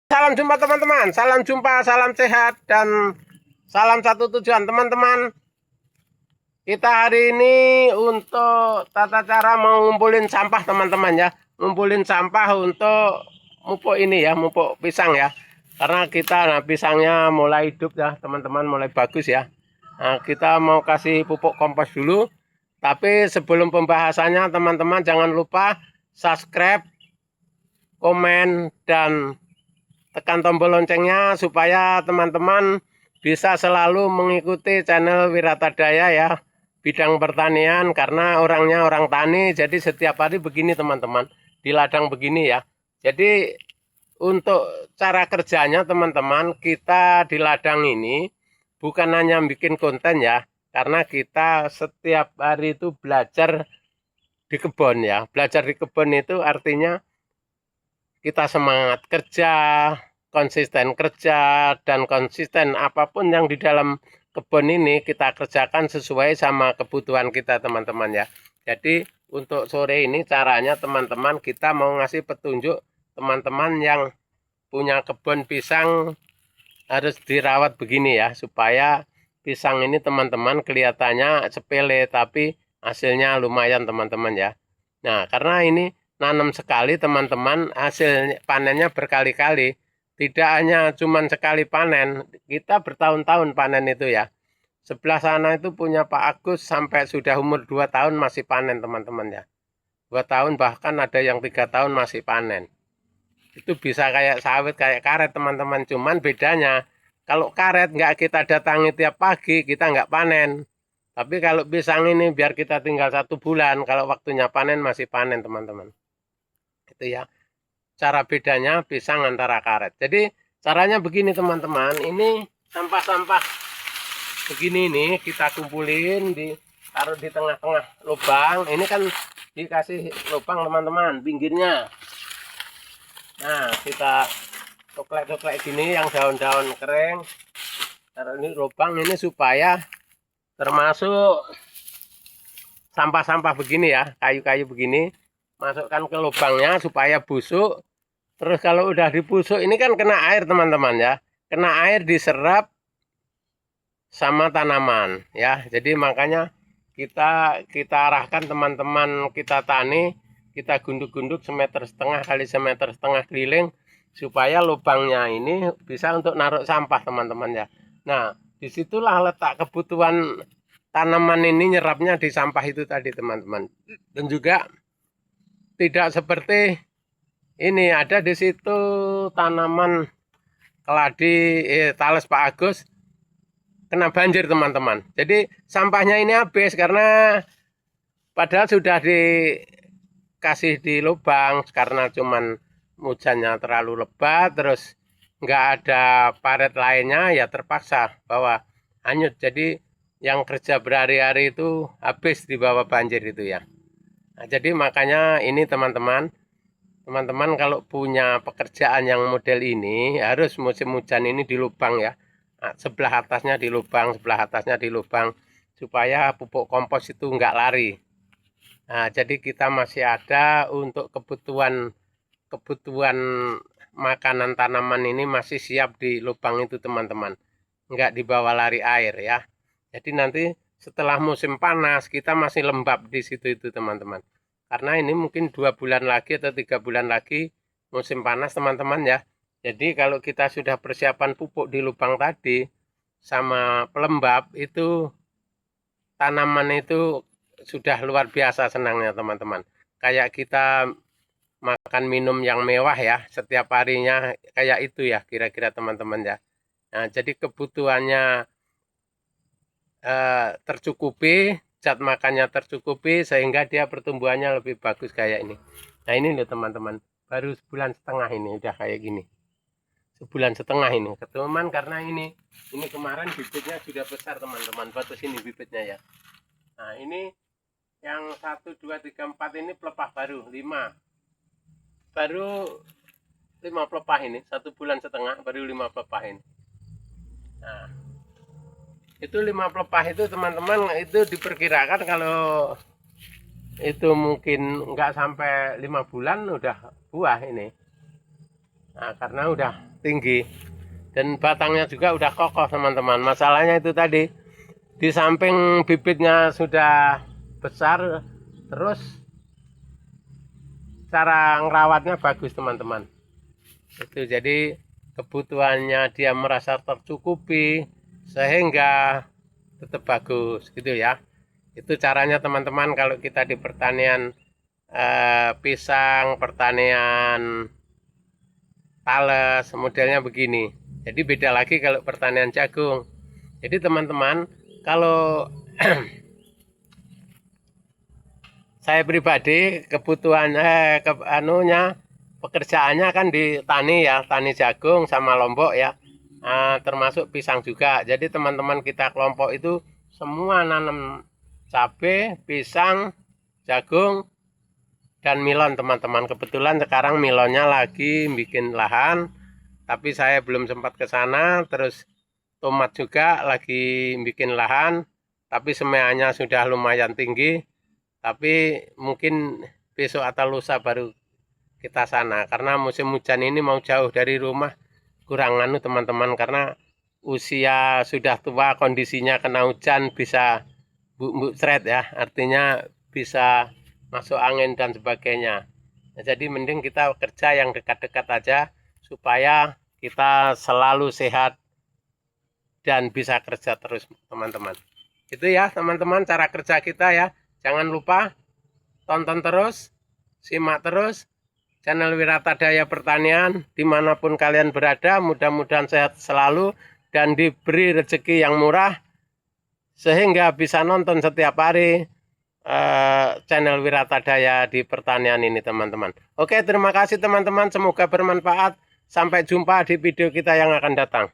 Salam jumpa teman-teman, salam jumpa, salam sehat, dan salam satu tujuan teman-teman. Kita hari ini untuk tata cara mengumpulin sampah teman-teman ya. Ngumpulin sampah untuk mupuk ini ya, mupuk pisang ya. Karena kita pisangnya mulai hidup ya teman-teman, mulai bagus ya. Nah, kita mau kasih pupuk kompos dulu. Tapi sebelum pembahasannya teman-teman jangan lupa subscribe, komen, dan tekan tombol loncengnya supaya teman-teman bisa selalu mengikuti channel Wiratadaya ya, bidang pertanian, karena orangnya orang tani. Jadi setiap hari begini teman-teman, di ladang begini ya. Jadi untuk cara kerjanya teman-teman, kita di ladang ini bukan hanya bikin konten ya, karena kita setiap hari itu belajar di kebun ya. Belajar di kebun itu artinya kita semangat kerja, konsisten kerja, dan konsisten apapun yang di dalam kebun ini kita kerjakan sesuai sama kebutuhan kita teman-teman ya. Jadi untuk sore ini caranya teman-teman, kita mau ngasih petunjuk teman-teman yang punya kebun pisang harus dirawat begini ya, supaya pisang ini teman-teman kelihatannya sepele tapi hasilnya lumayan teman-teman ya. Nah, karena ini nanam sekali teman-teman, hasil panennya berkali-kali, tidak hanya cuman sekali panen, kita bertahun-tahun panen itu ya. Sebelah sana itu punya Pak Agus sampai sudah umur 2 tahun masih panen teman-teman ya. 2 tahun bahkan ada yang 3 tahun masih panen. Itu bisa kayak sawit, kayak karet teman-teman. Cuman bedanya kalau karet nggak kita datangi tiap pagi, kita nggak panen. Tapi kalau pisang ini biar kita tinggal 1 bulan, kalau waktunya panen masih panen teman-teman. Itu ya cara bedanya pisang antara karet. Jadi caranya begini teman-teman, ini sampah-sampah begini ini kita kumpulin, ditaruh di tengah-tengah lubang. Ini kan dikasih lubang teman-teman pinggirnya. Nah, kita coklek-coklek gini yang daun-daun kering, taruh ini lubang ini supaya termasuk sampah-sampah begini ya, kayu-kayu begini, masukkan ke lubangnya supaya busuk. Terus kalau udah dibusuk ini kan kena air teman-teman ya, kena air diserap sama tanaman ya. Jadi makanya kita arahkan teman-teman, kita tani, kita gunduk-gunduk 1,5 meter kali 1,5 meter keliling supaya lubangnya ini bisa untuk naruh sampah teman-teman ya. Nah, disitulah letak kebutuhan tanaman ini nyerapnya di sampah itu tadi teman-teman. Dan juga tidak seperti ini, ada di situ tanaman keladi tales Pak Agus kena banjir teman-teman. Jadi sampahnya ini habis karena padahal sudah dikasih di lubang, karena cuman hujannya terlalu lebat, terus nggak ada paret lainnya ya terpaksa bawa hanyut. Jadi yang kerja berhari-hari itu habis di bawah banjir itu ya. Nah, jadi makanya ini teman-teman kalau punya pekerjaan yang model ini harus musim hujan ini di lubang ya. Nah, sebelah atasnya di lubang, sebelah atasnya di lubang, supaya pupuk kompos itu nggak lari. Nah, jadi kita masih ada untuk kebutuhan makanan tanaman ini masih siap di lubang itu teman-teman, nggak dibawa lari air ya. Jadi nanti setelah musim panas kita masih lembab di situ itu teman-teman, karena ini mungkin 2 bulan lagi atau 3 bulan lagi musim panas teman-teman ya. Jadi kalau kita sudah persiapan pupuk di lubang tadi sama pelembab, itu tanaman itu sudah luar biasa senangnya teman-teman. Kayak kita makan minum yang mewah ya, setiap harinya kayak itu ya kira-kira teman-teman ya. Nah, jadi kebutuhannya tercukupi, zat makannya tercukupi, sehingga dia pertumbuhannya lebih bagus kayak ini. Nah ini loh teman-teman, baru 1,5 bulan ini udah kayak gini. 1,5 bulan ini teman, karena ini kemarin bibitnya sudah besar teman-teman, batas ini bibitnya ya. Nah ini yang 1, 2, 3, 4 ini pelepah baru 5, baru 5 pelepah ini, 1,5 bulan baru 5 pelepah ini. Nah itu 5 pelepah itu teman-teman, itu diperkirakan kalau itu mungkin nggak sampai 5 bulan udah buah ini. Nah, karena udah tinggi dan batangnya juga udah kokoh teman-teman. Masalahnya itu tadi, di samping bibitnya sudah besar, terus cara ngerawatnya bagus teman-teman. Itu jadi kebutuhannya dia merasa tercukupi sehingga tetap bagus gitu ya. Itu caranya teman-teman kalau kita di pertanian pisang, pertanian tales, modelnya begini. Jadi beda lagi kalau pertanian jagung. Jadi teman-teman, kalau saya pribadi kebutuhan pekerjaannya kan di tani ya, tani jagung sama lombok ya, termasuk pisang juga. Jadi teman-teman kita kelompok itu semua nanam cabai, pisang, jagung, dan milon teman-teman. Kebetulan sekarang milonnya lagi bikin lahan, tapi saya belum sempat ke sana. Terus tomat juga lagi bikin lahan, tapi semeanya sudah lumayan tinggi. Tapi mungkin besok atau lusa baru kita sana, karena musim hujan ini mau jauh dari rumah kurang anu teman-teman, karena usia sudah tua, kondisinya kena hujan bisa seret ya, artinya bisa masuk angin dan sebagainya. Nah, jadi mending kita kerja yang dekat-dekat aja supaya kita selalu sehat dan bisa kerja terus teman-teman. Itu ya teman-teman cara kerja kita ya. Jangan lupa tonton terus, simak terus channel Wiratadaya Pertanian dimanapun kalian berada. Mudah-mudahan sehat selalu dan diberi rezeki yang murah sehingga bisa nonton setiap hari channel Wiratadaya di pertanian ini teman-teman. Oke, terima kasih teman-teman, semoga bermanfaat. Sampai jumpa di video kita yang akan datang.